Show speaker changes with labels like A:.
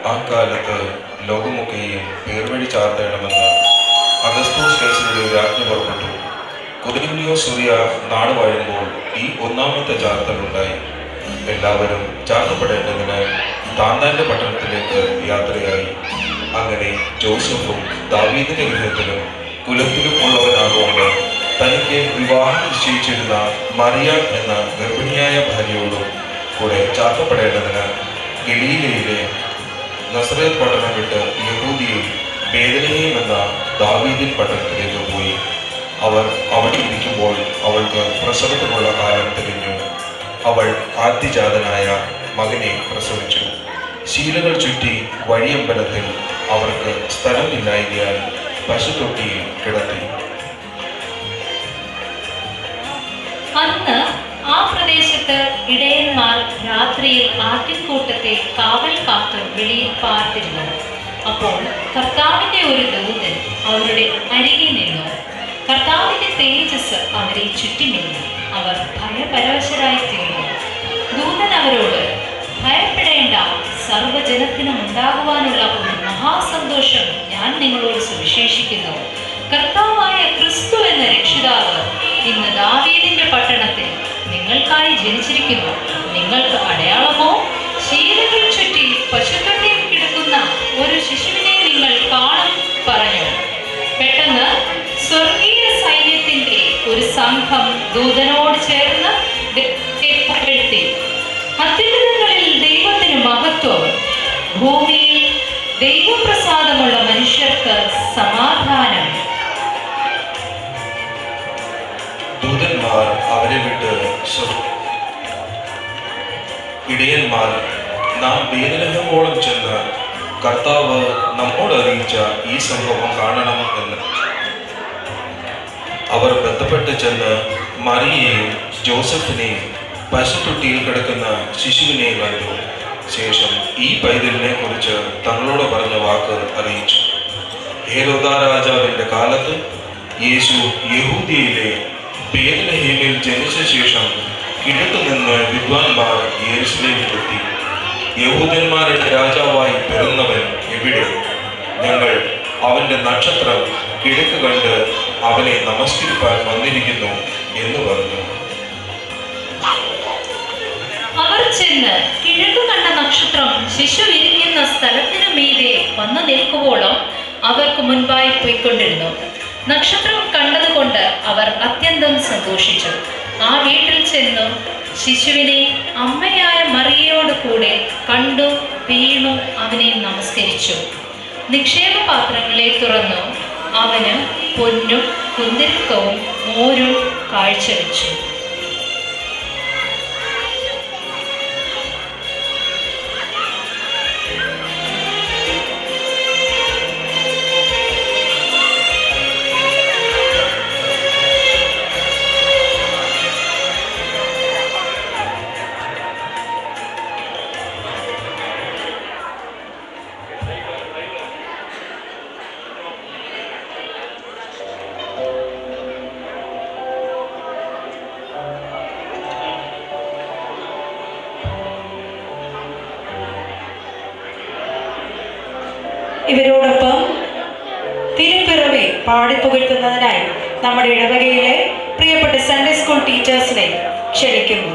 A: ആ കാലത്ത് ലോകമൊക്കെയും പേർവഴി ചാർത്തേണമെന്ന് അഗസ്തോസ് കേസരുടെ ഒരു ആജ്ഞ പുറപ്പെട്ടു. കൊർന്നേലിയോസ് സൂര്യ നാട് വാഴുമ്പോൾ ഈ ഒന്നാമത്തെ ചാർത്തലുണ്ടായി. എല്ലാവരും ചാർത്തപ്പെടേണ്ടതിന് താന്താന്റെ പട്ടണത്തിലേക്ക് യാത്രയായി. അങ്ങനെ ജോസഫും ദാവീദിന്റെ ഗൃഹത്തിലും കുലത്തിലും ഉള്ളവനാകൊണ്ട് തനിക്ക് വിവാഹം നിശ്ചയിച്ചിരുന്ന മറിയ എന്ന ഗർഭിണിയായ ഭാര്യയോടും കൂടെ ചാർത്തപ്പെടേണ്ടതിന് ഗലീലയിലെ നസറേത്ത് പട്ടണം വിട്ട് യഹൂദിയിൽ ബേത്ലഹേം എന്ന ദാവീദിൻ പട്ടണത്തിലേക്ക് പോയി. അവർ അവിടെ ഇരിക്കുമ്പോൾ അവൾക്ക് പ്രസവത്തിനുള്ള കാലം തികഞ്ഞു. അവൾ ആദ്യജാതനായ മകനെ പ്രസവിച്ചു. ശീലകൾ ചുറ്റി വഴിയമ്പലത്തിൽ അവർക്ക് സ്ഥലമില്ലായതിനാൽ പശുത്തൊട്ടിയിൽ കിടത്തി.
B: അന്ന് ആ പ്രദേശത്ത് ഇടയന്മാർ രാത്രിയിൽ ആട്ടിൻകൂട്ടത്തെ കാവൽ കാത്ത് വെളിയിൽ പാർത്തിരുന്നു. അപ്പോൾ കർത്താവിന്റെ ഒരു ദൂതൻ അവരുടെ അരികെ നിന്നു. കർത്താവിന്റെ തേജസ് അവരെ ചുറ്റിനിന്നു. അവർ ഭയപരവശരായി തീർന്നു. ദൂതൻ അവരോട്, ഭയപ്പെടേണ്ട, സർവ്വജനത്തിനും ഉണ്ടാകുവാനുള്ള ഒരു മഹാസന്തോഷം ഞാൻ നിങ്ങളോട് സുവിശേഷിക്കുന്നു. കർത്താവായ ക്രിസ്തു എന്ന രക്ഷിതാവ് ഇന്ന് ദാവീദിന്റെ പട്ടണത്തിൽ നിങ്ങൾക്കായി ജനിച്ചിരിക്കുന്നു. നിങ്ങൾക്ക് അടയാളമോ? ശീലകൾ ചുറ്റി പശുത്തൊട്ടിയിൽ കിടക്കുന്ന ഒരു ശിശുവിനെ നിങ്ങൾ കാണും പറഞ്ഞു. പെട്ടെന്ന് സ്വർഗീയ സൈന്യത്തിന്റെ ഒരു സംഘം ദൂതനോട് ചേർന്ന് പുകഴ്ത്തി, അത്യുന്നതങ്ങളിൽ ദൈവത്തിന് മഹത്വം, ഭൂമിയിൽ ദൈവപ്രസാദമുള്ള മനുഷ്യർക്ക് സമാധാനം.
A: ദൂതന്മാർ അവരെ വിട്ട് ഇടയന്മാർ നാം ബേത്ലഹേമോളം ചെന്ന് കർത്താവ് നമ്മോട് അറിയിച്ച ഈ സംഭവം കാണണം എന്ന് അവർ ബന്ധപ്പെട്ട് ചെന്ന് മറിയയെയും ജോസഫിനെയും പശുത്തൊട്ടിയിൽ കിടക്കുന്ന ശിശുവിനെയും കണ്ടു. ശേഷം ഈ പൈതലിനെ കുറിച്ച് തങ്ങളോട് പറഞ്ഞ വാക്ക് അറിയിച്ചു. ഹെരോദാ രാജാവിന്റെ കാലത്ത് യേശു യഹൂദിയയിലെ ബേത്ലഹേമിൽ ജനിച്ച ശേഷം കിഴക്കുനിന്ന് വിദ്വാൻമാർ യെരൂശലേമിലെത്തി, യഹൂദന്മാരുടെ രാജാവായി പിറന്നവൻ എവിടെ? ഞങ്ങൾ അവന്റെ നക്ഷത്രം കിഴക്ക് കണ്ട് അവനെ നമസ്കരിപ്പാൻ വന്നിരിക്കുന്നു എന്ന് പറഞ്ഞു.
B: അവർ ചെന്ന് കിഴക്ക് കണ്ട നക്ഷത്രം ശിശു ഇരിക്കുന്ന സ്ഥലത്തിനു മീതെ വന്നു നിൽക്കുവോളം അവർക്ക് മുൻപായി പോയിക്കൊണ്ടിരുന്നു. നക്ഷത്രം കണ്ടതുകൊണ്ട് അവർ അത്യന്തം സന്തോഷിച്ചു. ആ വീട്ടിൽ ചെന്നു ശിശുവിനെ അമ്മയായ മറിയയോട് കൂടെ കണ്ടു, വീണു, അവനെ നമസ്കരിച്ചു. നിക്ഷേപപാത്രങ്ങളെ തുറന്നു അവന് പൊന്നും കുന്തിരിക്കവും മോരും കാഴ്ചവെച്ചു.
C: ഇവരോടൊപ്പം തിരുപ്പിറവി പാടിപ്പുകഴ്ത്തുന്നതിനായി നമ്മുടെ ഇടവകയിലെ പ്രിയപ്പെട്ട സൺഡേ സ്കൂൾ ടീച്ചേഴ്സിനെ ക്ഷണിക്കുന്നു.